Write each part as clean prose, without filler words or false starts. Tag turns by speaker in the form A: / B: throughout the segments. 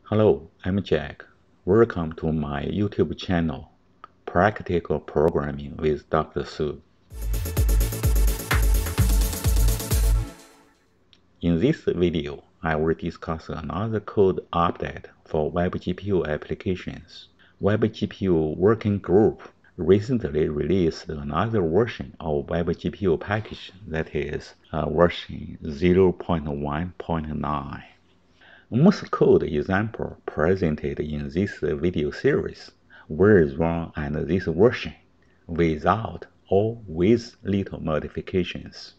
A: Hello, I'm Jack. Welcome to my YouTube channel, Practical Programming with Dr. Su. In this video, I will discuss another code update for WebGPU applications. WebGPU Working Group recently released another version of WebGPU package, that is version 0.1.9. Most code examples presented in this video series will run under this version, without or with little modifications.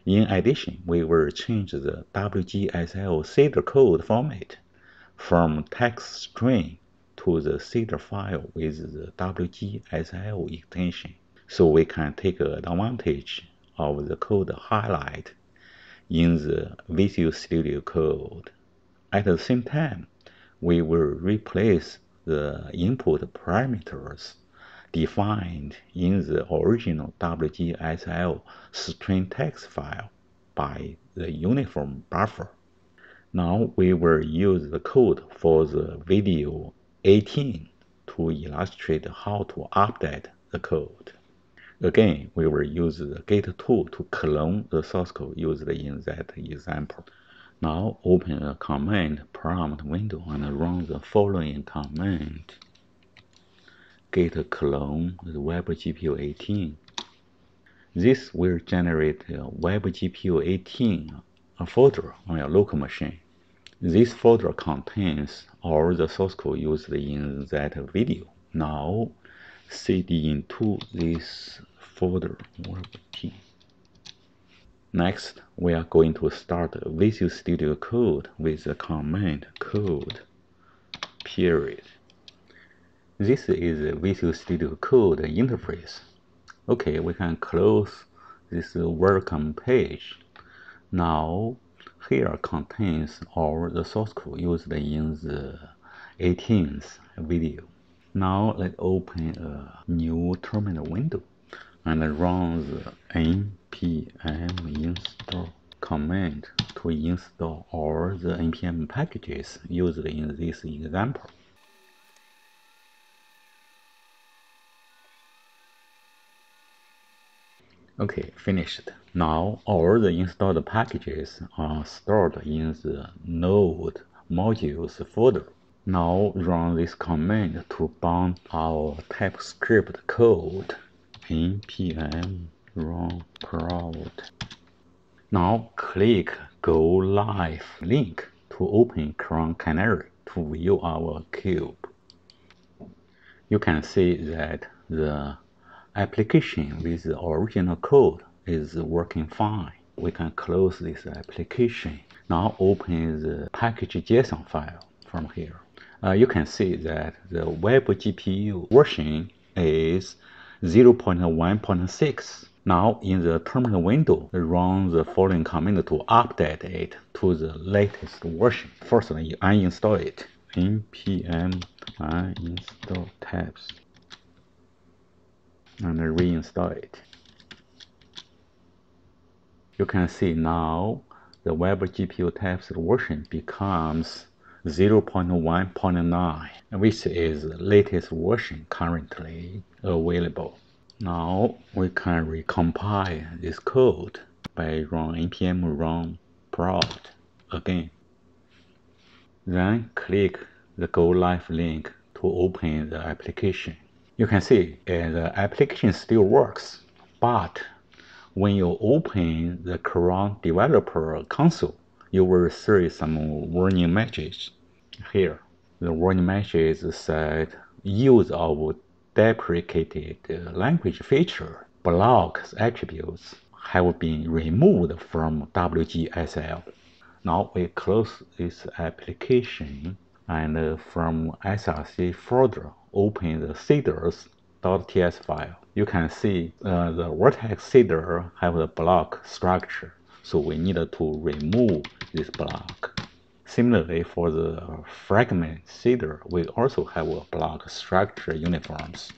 A: In addition, we will change the WGSL shader code format from text string to the shader file with the WGSL extension, so we can take advantage of the code highlight in the Visual Studio Code. At the same time, we will replace the input parameters defined in the original WGSL string text file by the uniform buffer. Now we will use the code for the video 18 to illustrate how to update the code. Again, we will use the git tool to clone the source code used in that example. Now open a command prompt window and run the following command: git clone the WebGPU 18. This will generate a WebGPU 18 folder on your local machine. This folder contains all the source code used in that video. Now cd into this folder WebGPU. Next, we are going to start Visual Studio Code with the command code period. This is the Visual Studio Code interface. Okay, we can close this welcome page. Now, here contains all the source code used in the 18th video. Now, let's open a new terminal window and run the npm install command to install all the npm packages used in this example. Okay, finished. Now all the installed packages are stored in the node modules folder. Now run this command to bound our TypeScript code. npm run prod. Now click Go Live link to open Chrome Canary to view our cube. You can see that the application with the original code is working fine. We can close this application. Now open the package.json file from here. You can see that the WebGPU version is 0.1.6. Now in the terminal window, run the following command to update it to the latest version. First, you uninstall it. npm uninstall tabs and reinstall it. You can see now the WebGPU tabs version becomes 0.1.9, which is the latest version currently available. Now we can recompile this code by run npm run prod again. Then click the Go Live link to open the application. You can see the application still works, but when you open the Chrome Developer Console, you will see some warning message. Here, the warning message said use of deprecated language feature blocks attributes have been removed from WGSL. Now we close this application and from src folder open the shaders.ts file. You can see the vertex shader have a block structure, so we need to remove this block. Similarly, for the fragment shader, we also have a block structure uniforms.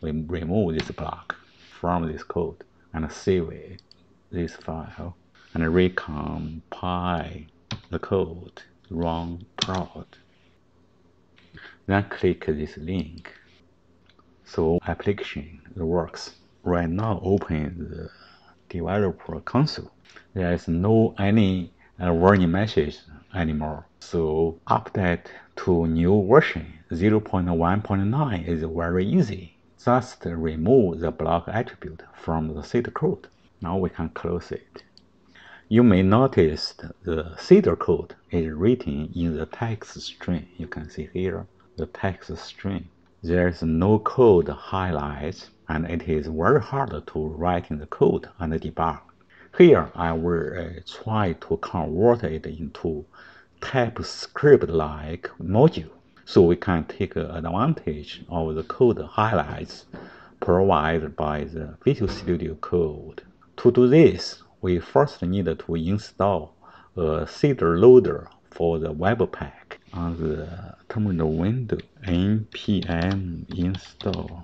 A: We remove this block from this code and save it, this file, and recompile the code, run prod. Then click this link. So application works. Right now open the developer console. There is no any warning message anymore. So update to new version 0.1.9 is very easy. Just remove the block attribute from the seed code. Now we can close it. You may notice the seeder code is written in the text string. You can see here the text string. There is no code highlights, and it is very hard to write in the code and debug. Here I will try to convert it into TypeScript-like module, so we can take advantage of the code highlights provided by the Visual Studio Code. To do this, we first need to install a seeder loader for the Webpack. On the terminal window, npm install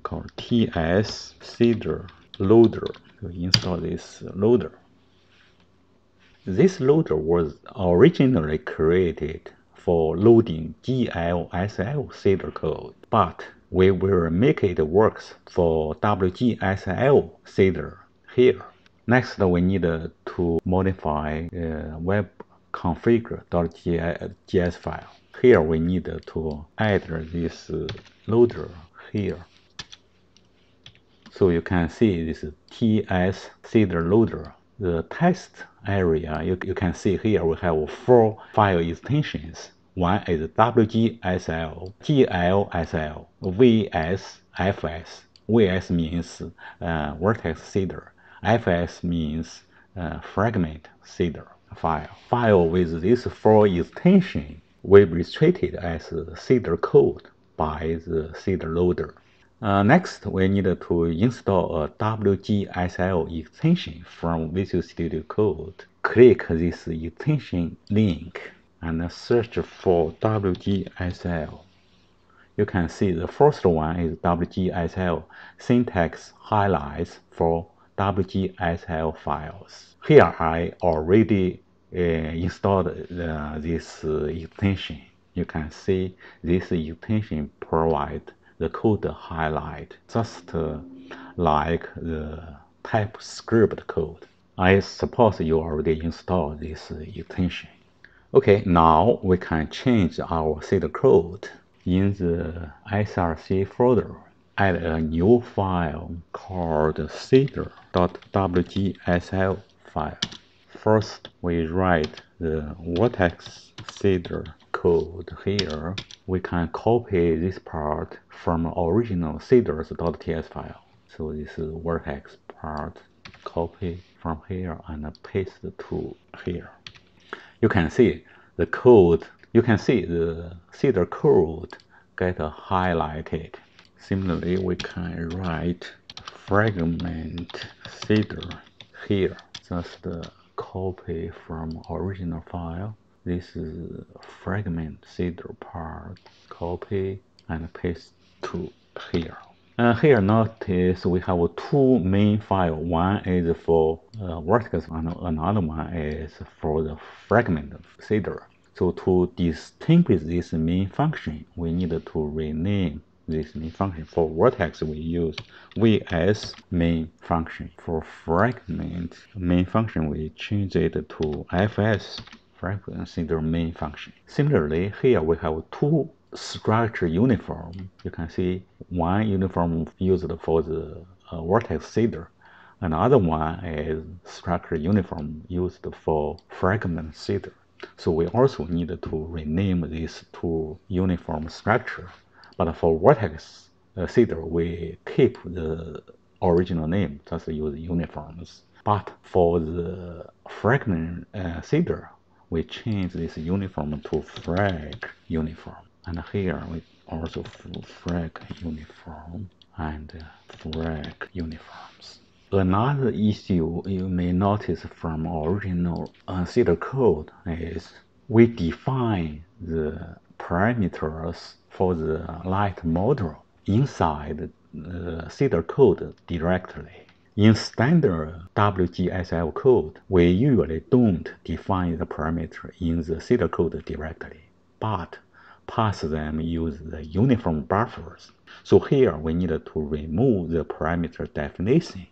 A: called ts seeder loader to install this loader. This loader was originally created for loading GLSL seeder code, but we will make it work for WGSL seeder here. Next, we need to modify web configure.js file. Here we need to add this loader here. So you can see this TS seeder loader. The test area, you can see here we have 4 file extensions. One is WGSL, GLSL, VSFS. VS means vertex seeder. FS means fragment seeder file. File with these 4 extensions will be treated as seeder code by the seeder loader. Next, we need to install a WGSL extension from Visual Studio Code. Click this extension link and search for WGSL. You can see the first one is WGSL syntax highlights for WGSL files. Here I already installed this extension. You can see this extension provides the code highlight, just like the TypeScript code. I suppose you already installed this extension. Okay, now we can change our seed code. In the src folder, add a new file called seeder.wgsl file. First, we write the vertex seeder code here. We can copy this part from original seeders.ts file. So this is vertex part, copy from here and paste to here. You can see the code, you can see the seeder code get highlighted. Similarly, we can write fragment seeder here. Just copy from original file. This is fragment seeder part. Copy and paste to here. Here notice we have 2 main files. One is for vertex and another one is for the fragment seeder. So to distinguish this main function, we need to rename this main function. For vertex, we use vs main function. For fragment main function, we change it to fs fragment seeder main function. Similarly, here we have 2 structure uniform. You can see one uniform used for the vertex seeder. Another one is structure uniform used for fragment seeder. So we also need to rename these 2 uniform structure. But for vertex seeder, we keep the original name, just use uniforms. But for the fragment seeder, we change this uniform to frag uniform. And here we also frag uniform and frag uniforms. Another issue you may notice from original seeder code is we define the parameters for the light model inside the seeder code directly. In standard WGSL code, we usually don't define the parameter in the seeder code directly. But pass them use the uniform buffers. So here we need to remove the parameter definition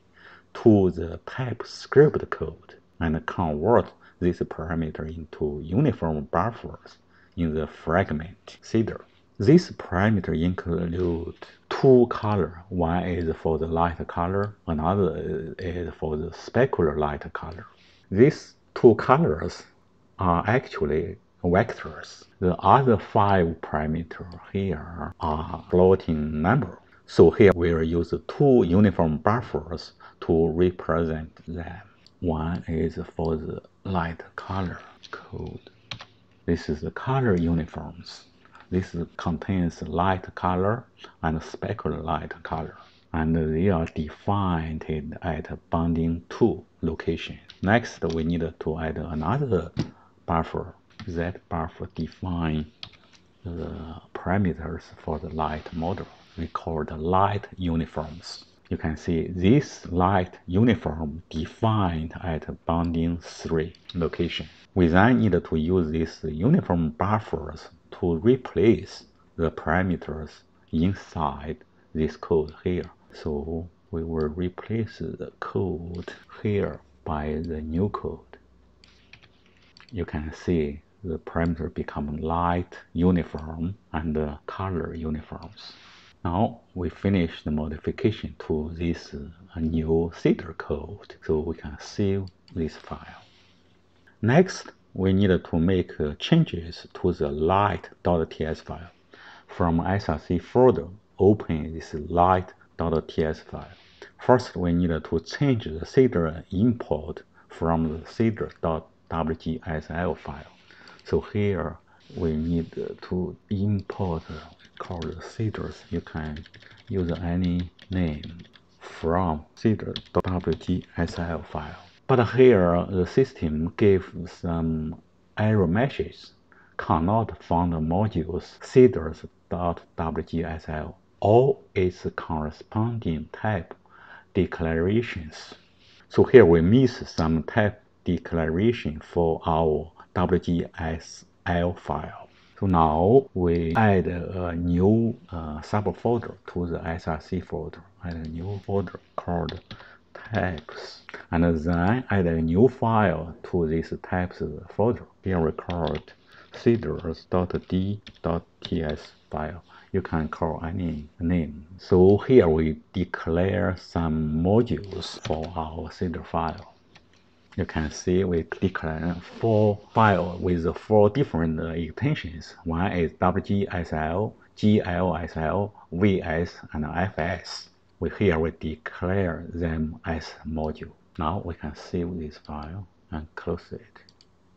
A: to the TypeScript code and convert this parameter into uniform buffers in the fragment seeder. This parameter includes two colors. One is for the light color, another is for the specular light color. These two colors are actually vectors. The other 5 parameters here are floating numbers. So here we'll use two uniform buffers to represent them. One is for the light color code. This is the color uniforms. This contains light color and specular light color, and they are defined at bounding 2 location. Next, we need to add another buffer. That buffer defines the parameters for the light model. We call the light uniforms. You can see this light uniform defined at bounding 3 location. We then need to use these uniform buffers to replace the parameters inside this code here. So we will replace the code here by the new code. You can see the parameter become light uniform and color uniforms. Now we finish the modification to this new seeder code, so we can save this file. Next, we need to make changes to the light.ts file. From SRC folder, open this light.ts file. First, we need to change the seeder import from the seeder.wgsl file. So here we need to import called seeders. You can use any name from seeder.wgsl file. But here the system gives some error messages. Cannot find modules seeders.wgsl or its corresponding type declarations. So here we miss some type declaration for our WGSL file. So now we add a new subfolder to the SRC folder. Add a new folder called types, and then add a new file to this types folder. Here we call it seeders.d.ts file. You can call any name. So here we declare some modules for our seeder file. You can see we declare 4 files with 4 different extensions. One is WGSL, GLSL, VS, and FS. Here we declare them as module. Now we can save this file and close it.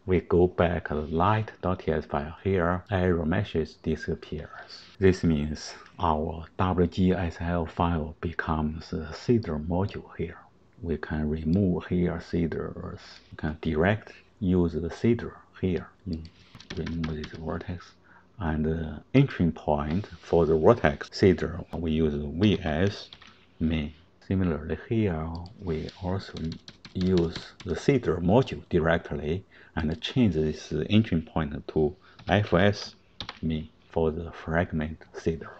A: We go back to the light.ts file. Here, error message disappears. This means our WGSL file becomes a seeder module here. We can remove here seeders. You can direct use the seeder here. Remove this vertex. And the entry point for the vertex seeder, we use VS main. Similarly here, we also use the seeder module directly and change this entry point to FS main for the fragment seeder.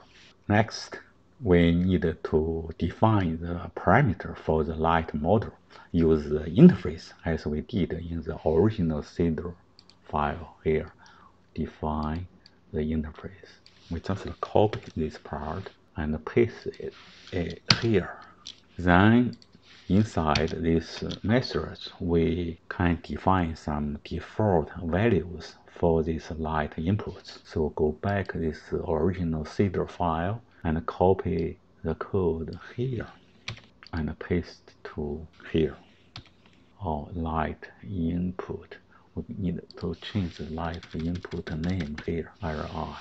A: Next, we need to define the parameter for the light model. Use the interface as we did in the original seeder file here. Define the interface. We just copy this part and paste it here. Then inside this method, we can define some default values for these light inputs. So go back to this original seeder file and copy the code here and paste to here. Or light input. We need to change the light input name here, RI.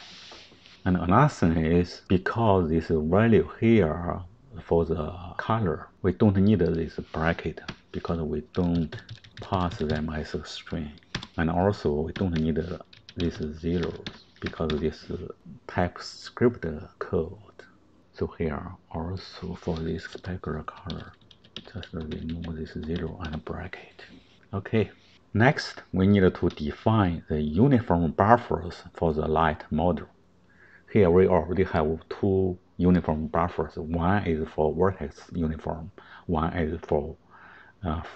A: And another thing is, because this value here for the color, we don't need this bracket because we don't pass them as a string. And also we don't need these zeros because this TypeScript code. So here also for this specular color, just remove this zero and bracket. Okay. Next, we need to define the uniform buffers for the light model. Here we already have two uniform buffers. One is for vertex uniform, one is for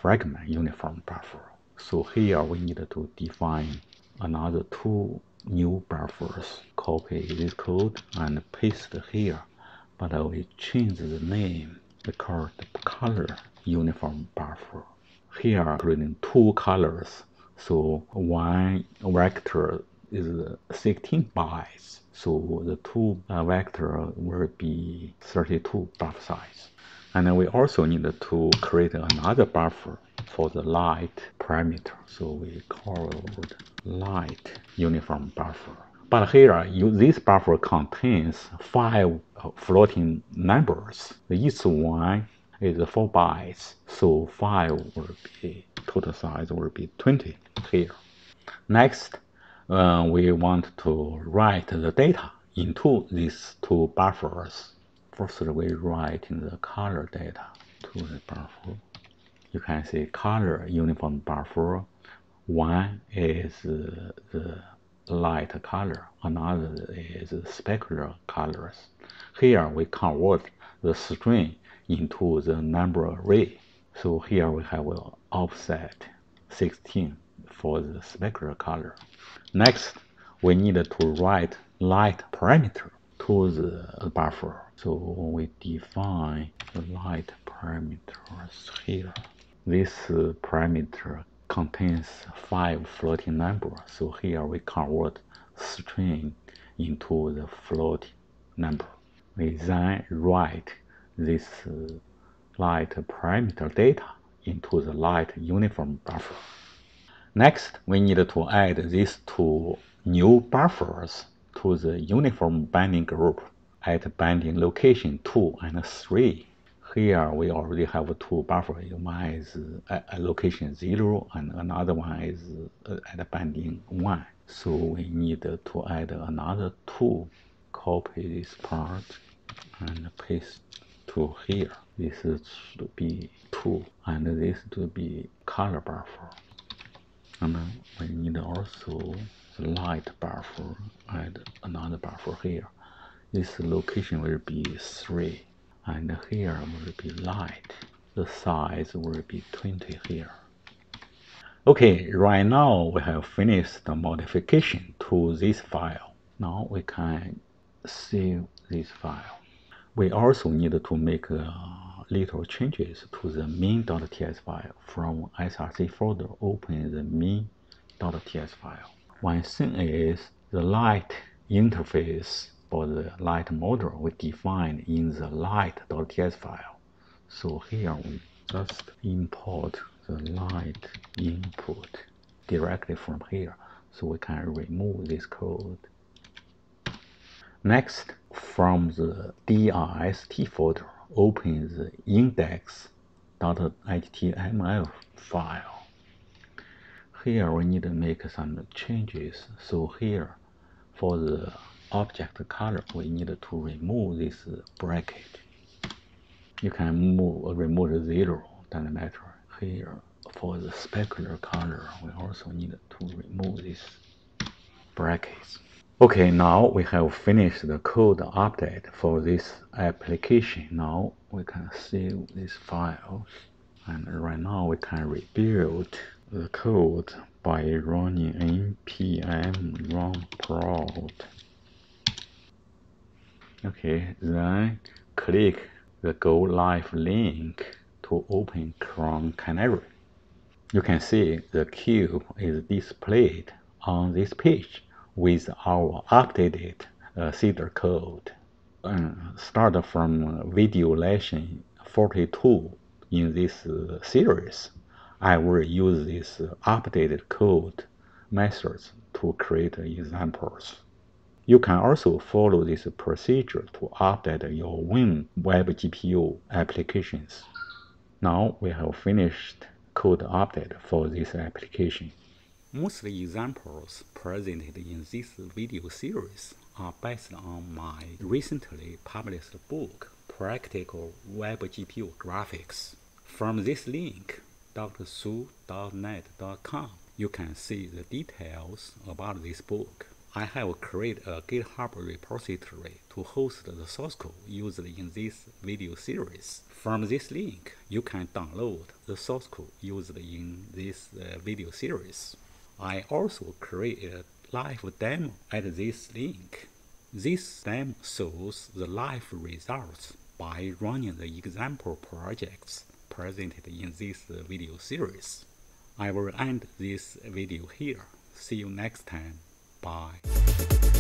A: fragment uniform buffer. So here we need to define another two new buffers. Copy this code and paste here, but I will change the name. We call the color uniform buffer. Here including two colors. So one vector is 16 bytes. So the two vector will be 32 buffer size. And then we also need to create another buffer for the light parameter. So we called light uniform buffer. But here, this buffer contains 5 floating numbers. Each one is 4 bytes. So 5 will be, total size will be 20 here. Next, we want to write the data into these two buffers. First, we write in the color data to the buffer. You can see color uniform buffer. One is the light color, another is specular colors. Here we convert the string into the number array. So here we have an offset 16 for the specular color. Next, we need to write light parameter to the buffer. So we define the light parameters here. This parameter contains 5 floating numbers. So here we convert string into the floating number. We then write this light parameter data into the light uniform buffer. Next, we need to add these two new buffers to the uniform binding group at binding location 2 and 3. Here we already have two buffers. One is at location 0 and another one is at binding 1. So we need to add another 2. Copy this part and paste to here. This should be 2 and this should be color buffer. And we need also the light buffer, add another buffer here. This location will be 3, and here will be light. The size will be 20 here. Okay, right now we have finished the modification to this file. Now we can save this file. We also need to make little changes to the main.ts file. From src folder, open the main.ts file. One thing is the light interface for the light model we defined in the light.ts file. So here we just import the light input directly from here. So we can remove this code. Next, from the dist folder, open the index.html file. Here we need to make some changes. So here, for the object color, we need to remove this bracket. You can remove the 0, doesn't matter. Here, for the specular color, we also need to remove these brackets. Okay, now we have finished the code update for this application. Now we can save these files, and right now we can rebuild the code by running npm run prod. Okay, then click the Go Live link to open Chrome Canary. You can see the cube is displayed on this page with our updated CEDAR code. Start from video lesson 42 in this series. I will use this updated code methods to create examples. You can also follow this procedure to update your own WebGPU applications. Now we have finished code update for this application. Most examples presented in this video series are based on my recently published book, Practical WebGPU Graphics. From this link, drsu.net.com, you can see the details about this book. I have created a GitHub repository to host the source code used in this video series. From this link, you can download the source code used in this video series. I also created a live demo at this link. This demo shows the live results by running the example projects presented in this video series. I will end this video here. See you next time. Bye.